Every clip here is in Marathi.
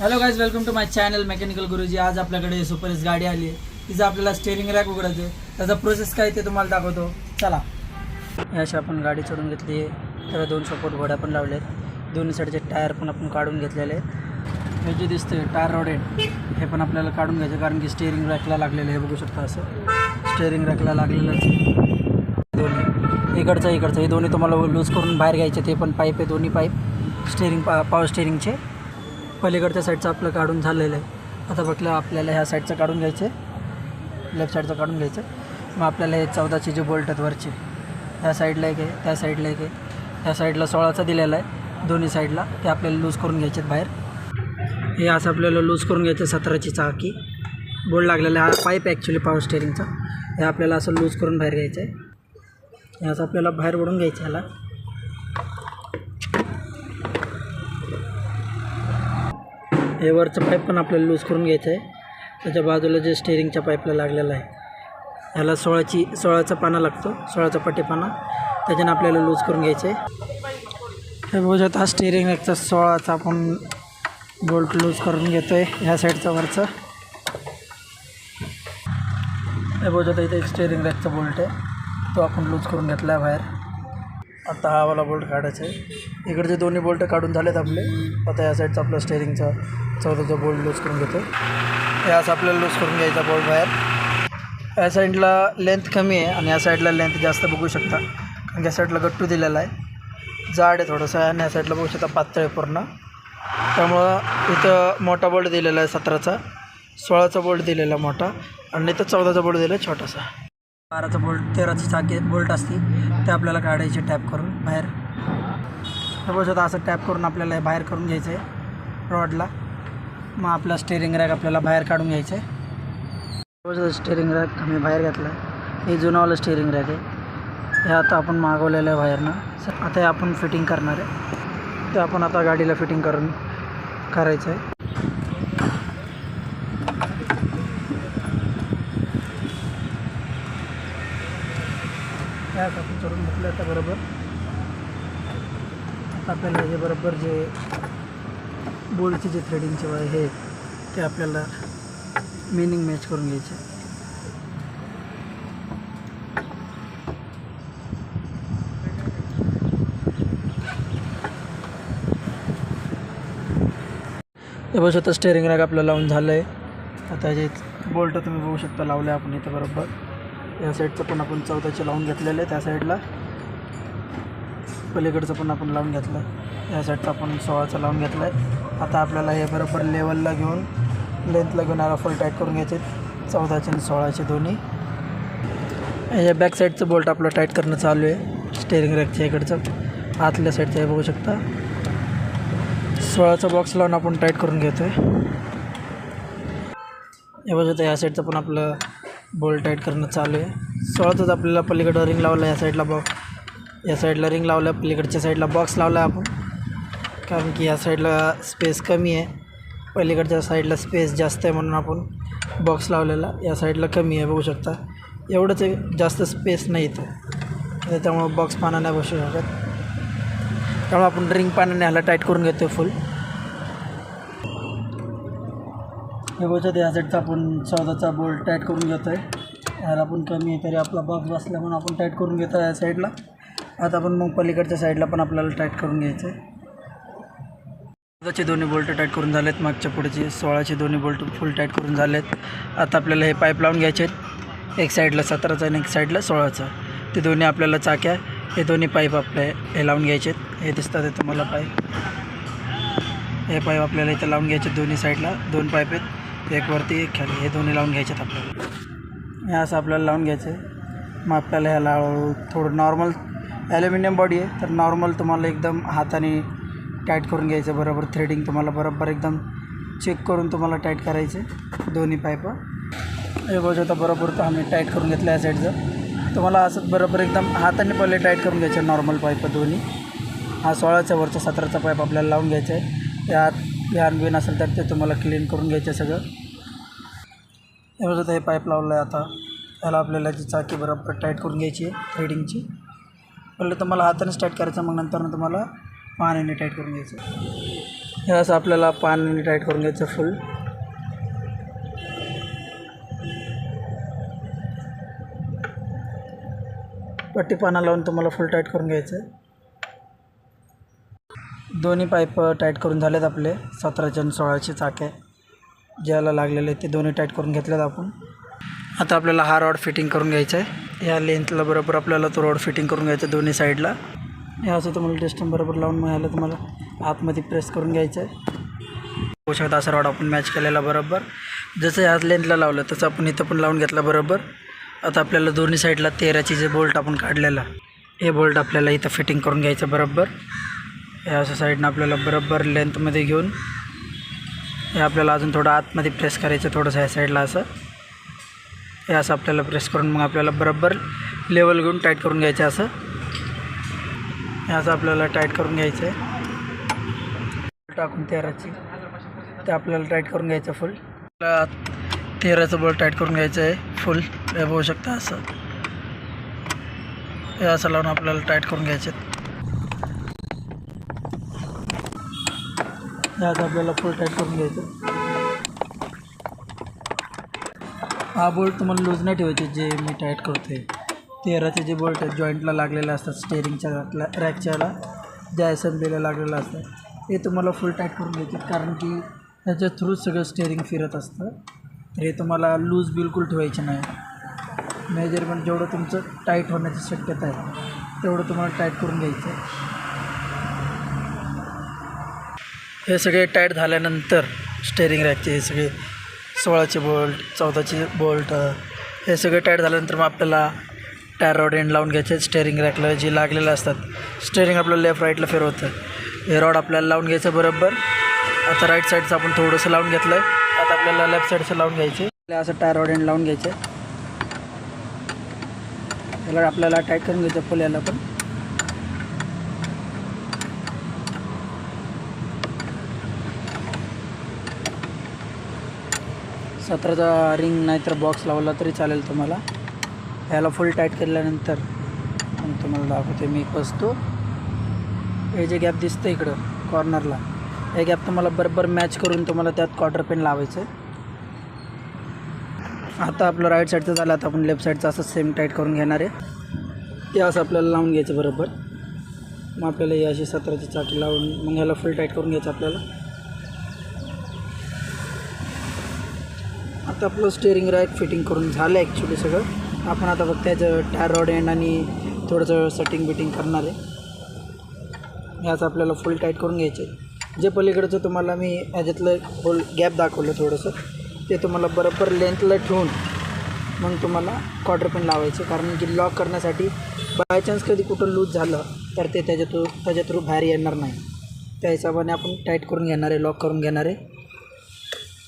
Hello guys, welcome to my channel mechanical Guruji. आज आपल्याकडे सुपर एस गाडी आली आहे. तिचं आपल्याला स्टेअरिंग रॅक उघडायचं आहे. त्याचा प्रोसेस काय ते तुम्हाला दाखवतो. चला. अशी आपण गाडी चढून घेतली आहे. त्याला 2 सपोर्ट घोड्या पण लावले आहेत. दोन्ही साईडचे टायर पण आपण काढून घेतलेले आहेत. हे जे दिसतं टायर रॉड आहे हे पण आपल्याला काढून घ्यायचं, कारण की स्टेअरिंग रॅकला लागलेलं आहे. बघू शकता असं स्टेअरिंग रॅकला लागलेलंच दोन्ही इकडचं हे दोन्ही तुम्हाला लूज करून बाहेर घ्यायचे. ते पण पाईप आहे, दोन्ही पाईप स्टेअरिंग पॉवर स्टेअरिंगचे. पलीकडच्या साईडचं आपलं काढून झालेलं आहे. आता बघलं आपल्याला ह्या साईडचं काढून घ्यायचं आहे, लेफ्ट साईडचं काढून घ्यायचं. मग आपल्याला हे 14चे जे बोल्ट आहेत वरचे, ह्या साईडला एक आहे, त्या साईडला एक आहे, ह्या साईडला 16चा दिलेला आहे दोन्ही साईडला. ते आपल्याला लूज करून घ्यायचे आहेत बाहेर. हे असं आपल्याला लूज करून घ्यायचं. 17ची चाकी बोल्ट लागलेला हा पाईप ॲक्च्युली पॉवर स्टेअरिंगचा. हे आपल्याला असं लूज करून बाहेर घ्यायचं आहे. हे असं आपल्याला बाहेर ओढून घ्यायचं ह्याला. हे वरचं पाईप पण आपल्याला लूज करून घ्यायचं आहे. त्याच्या बाजूला जे स्टेअरिंगच्या पाईपला लागलेलं आहे ह्याला 16चा पाना लागतो, 16चा पट्टीपाना. त्याच्यानं आपल्याला लूज करून घ्यायचं आहे. हे बघू शकता स्टेअरिंग रॅकचा 16चा आपण बोल्ट लूज करून घेतो आहे ह्या साईडचा वरचा. हे बघू शकता इथे एक स्टेअरिंग रॅकचा बोल्ट आहे, तो आपण लूज करून घेतला आहे बाहेर. आता हा वाला बोल्ट काढायचा आहे. इकडचे दोन्ही बोल्ट काढून झालेत आपले. आता या साईडचा आपला स्टेअरिंगचा 14चा बोल्ट लूज करून घेतो. हे असं आपल्याला लूज करून घ्यायचा बोल्ट बाहेर. या साईडला लेंथ कमी आहे आणि या साईडला लेंथ जास्त बघू शकता, कारण या साईडला गट्टू दिलेला आहे, जाड आहे थोडंसं, आणि या साईडला बघू शकता पातळ आहे पूर्ण. त्यामुळं इथं मोठा बोल्ट दिलेला आहे 17चा, 16चा बोल्ट दिलेला मोठा, आणि इथं 14चा बोल्ट दिला आहे छोटासा. 12चा बोल्ट, 13ची चाकी बोल्ट असते ते आपल्याला काढायचे टॅप करून बाहेर. हे बघू शकता असं टॅप करून आपल्याला हे बाहेर करून घ्यायचं आहे रॉडला. मग आपला स्टेअरिंग रॅक आपल्याला बाहेर काढून घ्यायचं आहे. बघू शकता स्टेअरिंग रॅक आम्ही बाहेर घातला आहे. हे जुनावालं स्टेअरिंग रॅक आहे. हे आता आपण मागवलेलं आहे बाहेरनं. आता हे आपण फिटिंग करणार आहे. ते आपण आता गाडीला फिटिंग करायचं आहे. त्यात आपण चढून घेतलं आता बरोबर. आता आपल्याला हे बरोबर जे बोल्टचे जे थ्रेडिंगचे हे ते आपल्याला मिनिंग मॅच करून घ्यायचे. हे बघू शकता स्टेअरिंग रॅक आपल्याला लावून झालं आहे. आता जे बोल्ट तुम्ही बघू शकता लावले आपण इथं बरोबर. या साईडचं पण आपण 14चे लावून घेतलेलं आहे, त्या साईडला पलीकडचं पण आपण लावून घेतलं. या साईडचं आपण 16चा लावून घेतलं आहे. आता आपल्याला हे बरोबर लेवलला घेऊन लेंथला घेऊन याला फुल टाईट करून घ्यायचे 14चे आणि 16चे दोन्ही. या बॅक साईडचं बोल्ट आपलं टाईट करणं चालू आहे. स्टेअरिंग रॅकच्या इकडचं आतल्या साईडचं हे बघू शकता 16चा बॉक्स लावून आपण टाईट करून घेतो आहे. हे बघू शकता या साईडचं पण आपलं बोल्ट टाईट करणं चालू आहे. 16चाच आपल्याला पलीकडं रिंग लावलं, या साईडला या साईडला रिंग लावलं, पलीकडच्या साईडला बॉक्स लावला आपण, कारण की या साईडला स्पेस कमी आहे, पलीकडच्या साईडला स्पेस जास्त आहे म्हणून आपण बॉक्स लावलेला. या साईडला कमी आहे बघू शकता, एवढंच आहे, जास्त स्पेस नाही इथं, त्याच्यामुळं बॉक्स पाना नाही बसू शकत. त्यामुळे आपण रिंग पानाने ह्याला टाईट करून घेतो फुल. हे बघत या साईडचा आपण 14चा बोल्ट टाईट करून घेतो आहे. ह्याला पण कमी आहे तरी आपला बॉक्स बसला म्हणून आपण टाईट करून घेतो या साईडला. आता आपण मग पलीकडच्या साईडला पण आपल्याला टाईट करून घ्यायचं आहे. 14चे दोन्ही बोल्ट टाईट करून झालेत, मागच्या पुढचे 16चे दोन्ही बोल्ट फुल टाईट करून झालेत. आता आपल्याला हे पाईप लावून घ्यायचे आहेत, एक साईडला 17चा आणि एक साईडला 16चा. ते दोन्ही आपल्याला चाक्या, हे दोन्ही पाईप आपले हे लावून घ्यायचे आहेत. हे दिसतात आहे तुम्हाला पाईप, हे पाईप आपल्याला इथं लावून घ्यायचे दोन्ही साईडला. 2 पाईप आहेत, एक वरती एक खाली, हे दोन्ही लावून घ्यायचे आहेत आपल्याला. हे असं आपल्याला लावून घ्यायचं आहे. मग आपल्याला ह्याला थोडं नॉर्मल ॲल्युमिनियम बॉडी आहे तर नॉर्मल तुम्हाला एकदम हाताने टाईट करून घ्यायचं. बरोबर थ्रेडिंग तुम्हाला बरोबर एकदम चेक करून तुम्हाला टाईट करायचे दोन्ही पाईप. हे बघू शकता बरोबर तर आम्ही टाईट करून घेतलं या साईडचं. तुम्हाला असं बरोबर एकदम हाताने पहिले टाईट करून घ्यायचं नॉर्मल पाईप दोन्ही. हा 16च्या वरचा 17चा पाईप आपल्याला लावून घ्यायचा आहे. यात घाण बिन असेल तर ते तुम्हाला क्लीन करून घ्यायचं सगळं. एवढं हे पाईप लावलं आहे. आता त्याला आपल्याला जी चाकी बरोबर टाईट करून घ्यायची आहे थ्रेडिंगची. पहिले तुम्हाला हातानेच टाईट करायचं, मग नंतर तुम्हाला पाण्याने टाईट करून घ्यायचं. हे असं आपल्याला पानाने टाईट करून घ्यायचं फुल. पट्टी पाना लावून तुम्हाला फुल टाईट करून घ्यायचं आहे. दोन्ही पाईप टाईट करून झालेत आपले. 17चे आणि 16चे चाके ज्याला लागलेले ते दोन्ही टाईट करून घेतलेत आपण. आता आपल्याला हा रॉड फिटिंग करून घ्यायचा आहे. या लेंथला बरोबर आपल्याला तो रॉड फिटिंग करून घ्यायचा दोन्ही साईडला. हे असं तुम्हाला टेस्टम बरोबर लावून मिळालं. तुम्हाला आतमध्ये प्रेस करून घ्यायचं आहे. होऊ शकता असा रॉड आपण मॅच केलेला बरोबर. जसं ह्याच लेंथला लावलं तसं आपण इथं पण लावून घेतला बरोबर. आता आपल्याला दोन्ही साईडला 13ची जे बोल्ट आपण काढलेला हे बोल्ट आपल्याला इथं फिटिंग करून घ्यायचं बरोबर. हे असं साईडनं आपल्याला बरोबर लेंथमध्ये घेऊन हे आपल्याला अजून थोडं आतमध्ये प्रेस करायचं थोडंसं ह्या साईडला असं. हे असं आपल्याला प्रेस करून मग आपल्याला बरोबर लेवल घेऊन टाईट करून घ्यायचं असं. हे असं आपल्याला टाईट करून घ्यायचं आहे. टाकून 13ची ते आपल्याला टाईट करून घ्यायचं फुल. 13चं बोल्ट टाईट करून घ्यायचं आहे फुल. हे बघू शकता असं. हे असं लावून आपल्याला टाईट करून घ्यायचे. यात आपल्याला फुल टाईट करून घ्यायचं. हा बोल्ट तुम्हाला लूज नाही ठेवायचे. जे मी टाईट करतो आहे 13चे जे बोल्ट आहेत जॉईंटला लागलेले असतात स्टेअरिंगच्या रॅकच्याला ज्या असेंब्लीला लागलेलं असतं हे तुम्हाला फुल टाईट करून घ्यायचे. कारण की त्याच्या थ्रू सगळं स्टेअरिंग फिरत असतं. तर हे तुम्हाला लूज बिलकुल ठेवायचे नाही. मेजरमेंट जेवढं तुमचं टाईट होण्याची शक्यता आहे तेवढं तुम्हाला टाईट करून घ्यायचं आहे. हे सगळे टाईट झाल्यानंतर स्टेअरिंग रॅकचे हे सगळे 16चे बोल्ट 14चे बोल्ट हे सगळे टाईट झाल्यानंतर मग आपल्याला टायर रॉड एंड लावून घ्यायचे. स्टेअरिंग रॅकला जे लागलेलं असतात स्टेअरिंग आपल्याला लेफ्ट राईटला फिरवतं हे रॉड आपल्याला लावून घ्यायचं बरोबर. आता राईट साईडचं आपण थोडंसं लावून घेतलं आहे. आता आपल्याला लेफ्ट साईडचं लावून घ्यायचे. असं टायर रॉड एंड लावून घ्यायचे. याला आपल्याला टाईट करून घ्यायचं फुल. याला पण 17चा रिंग नाहीतर बॉक्स लावला तरी चालेल तुम्हाला. ह्याला फुल टाईट केल्यानंतर मग तुम्हाला दाखवते मी बसतो. हे जे गॅप दिसतं इकडं कॉर्नरला हे गॅप तुम्हाला बरोबर मॅच करून तुम्हाला त्यात क्वार्टर पेन लावायचं आहे. आता आपलं राईट साईडचं झालं. आता आपण लेफ्ट साईडचं असं सेम टाईट करून घेणार आहे. ते असं आपल्याला लावून घ्यायचं बरोबर. मग आपल्याला ही अशी 17ची चाकी लावून मग ह्याला फुल टाईट करून घ्यायचं आपल्याला. आता आपलं स्टेअरिंग रॅक फिटिंग करून झालं ॲक्च्युली सगळं. आपण आता फक्त त्याचं टायर रॉड एंड आणि थोडंसं सेटिंग बिटिंग करणार आहे. ह्याचं आपल्याला फुल टाईट करून घ्यायचे. जे पलीकडचं तुम्हाला मी ह्याच्यातलं होल गॅप दाखवलं थोडंसं ते तुम्हाला बरोबर लेंथला ठेवून मग तुम्हाला क्वार्टर पेन लावायचं. कारण की लॉक करण्यासाठी बाय चान्स कधी कुठं लूज झालं तर ते त्याच्या थ्रू बाहेर येणार नाही. त्या हिशोबाने आपण टाईट करून घेणार आहे, लॉक करून घेणार आहे.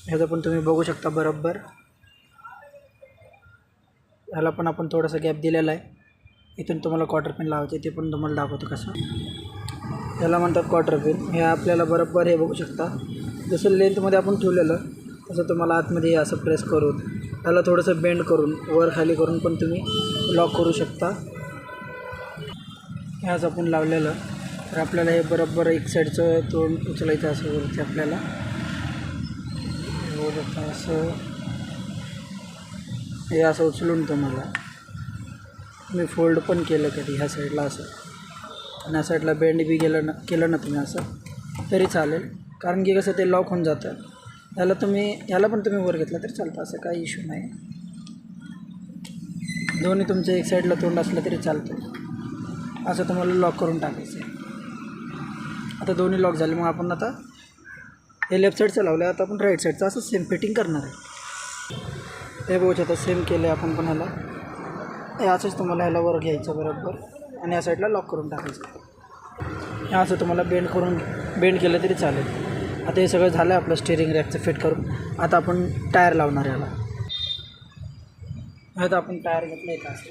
ह्याचं पण तुम्ही बघू शकता बरोबर. ह्याला पण आपण थोडासा गॅप दिलेला आहे. इथून तुम्हाला क्वार्टर पेन लावायचे ते पण तुम्हाला दाखवतो कसं. याला म्हणतात क्वार्टर पेन. हे आपल्याला बरोबर हे बघू शकता जसं लेंथमध्ये आपण ठेवलेलं तसं तुम्हाला आतमध्ये असं प्रेस करून त्याला थोडंसं बेंड करून वर खाली करून पण तुम्ही लॉक करू शकता. ह्याच आपण लावलेलं तर आपल्याला हे बरोबर एक साईडचं तोंड उचलायचं असं वरती आपल्याला बघू शकता. असं हे असं उचलून तुम्हाला मी फोल्ड पण केलं कधी ह्या साईडला असं आणि ह्या साईडला बेंड बी केलं ना तुम्ही असं तरी चालेल. कारण की कसं ते लॉक होऊन जातं. ह्याला पण तुम्ही वर घेतला तरी चालतं. असं काही इश्यू नाही. दोन्ही तुमचं एक साईडला तोंड असलं तरी चालतं. असं तुम्हाला लॉक करून टाकायचं आहे. आता दोन्ही लॉक झाले. मग आपण आता हे लेफ्ट साईडचं लावलं आता आपण राईट साईडचं असं सेम फिटिंग करणार आहे. हे बघू शकता सेम केलं आहे आपण पण ह्याला. हे असंच तुम्हाला ह्याला वर घ्यायचं बरोबर आणि या साईडला लॉक करून टाकायचं. हे असं तुम्हाला बेंड केलं तरी चालेल. आता हे सगळं झालं आहे आपलं स्टेअरिंग रॅकचं फिट करून. आता आपण टायर लावणार याला. आता आपण टायर घेतलं आहे असं.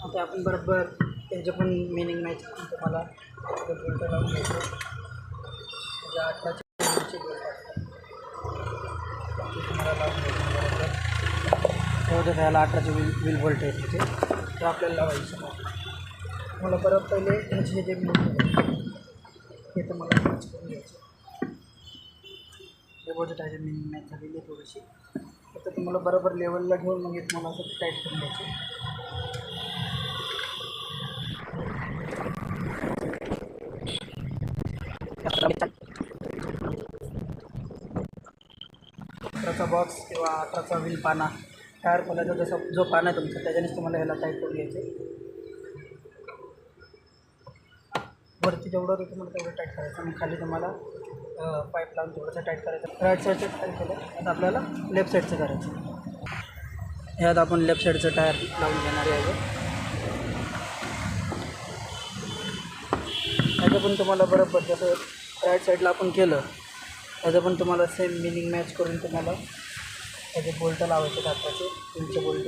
आता आपण बरोबर त्याचं पण मिनिंग नाही तुम्हाला बोल्ट लावून घ्यायचं. म्हणजे 18चे बोल्ट असतात तुम्हाला लावून घ्यायचं बरोबर. तेवढं त्याला 18चे व्हील बोल्ट आहेत तिथे ते आपल्याला लावायचं. मला परत पहिले ह्याचे जे हे तर मला मॅच करून घ्यायचं. लेवलचं टाईट मी मॅच झालेली आहे थोडीशी. तर तुम्हाला बरोबर लेवलला घेऊन मग एक मला असं टाईट करून घ्यायचं. अठराचा बॉक्स किंवा 18चा व्हील पाना टायर खोलायचा जसा जो पाना आहे तुमचा त्याच्यानेच तुम्हाला ह्याला टाईट करून घ्यायचे. वरती जेवढं होतं तुम्हाला तेवढं टाईट करायचं आणि खाली तुम्हाला पाईप लावून थोडंसं टाईट करायचं. राईट साईडचं टाईट केलं आता आपल्याला लेफ्ट साईडचं करायचं. ह्यात आपण लेफ्ट साईडचं टायर लावून घेणार आहे. ह्याचं पण तुम्हाला बरोबर जसं राईट साईडला आपण केलं त्याचं पण तुम्हाला सेम मिनिंग मॅच करून तुम्हाला त्याचे बोल्ट लावायचे हाताचे 3चे बोल्ट.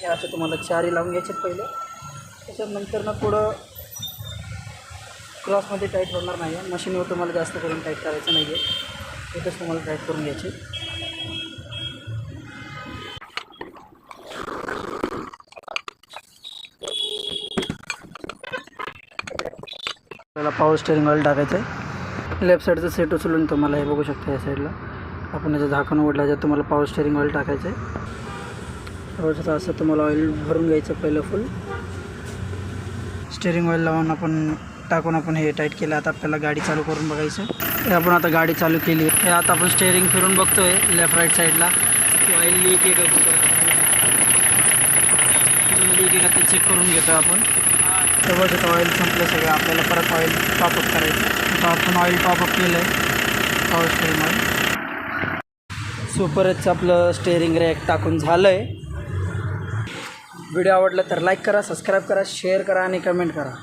हे असं तुम्हाला 4ही लावून घ्यायचे पहिले. त्याच्यानंतर पुढं क्रॉसमध्ये टाईट होणार नाही आहे. मशीनवर तुम्हाला जास्त करून टाईट करायचं नाही आहे. इथंच तुम्हाला टाईट करून घ्यायचे. आपल्याला पॉवर स्टेअरिंग ऑइल टाकायचं आहे. लेफ्ट साईडचं सेट उचलून तुम्हाला हे बघू शकता या साईडला आपण याचं झाकण उघडलं ज्यात तुम्हाला पॉवर स्टेअरिंग ऑइल टाकायचं आहे. थोडंसं असं तुम्हाला ऑइल भरून घ्यायचं पहिलं फुल. स्टेअरिंग ऑइल लावून आपण हे टाईट केलं. आता आपल्याला गाडी चालू करून बघायचं. हे आपण आता गाडी चालू केली आहे. आता आपण स्टेअरिंग फिरून बघतोय लेफ्ट राईट साईडला की ऑइल लीक आहे का लीक आहे का ते चेक करून घेतो आपण. तेव्हाच ऑइल संपलं सगळं. आपल्याला परत ऑइल टॉपअप करायचं. आता आपण ऑइल टॉपअप केलं आहे पॉवर स्टेअरिंग ऑइल. सुपरच आपलं स्टेअरिंग रॅक टाकून झालं आहे. व्हिडिओ आवडला तर लाईक करा, सबस्क्राईब करा, शेअर करा आणि कमेंट करा.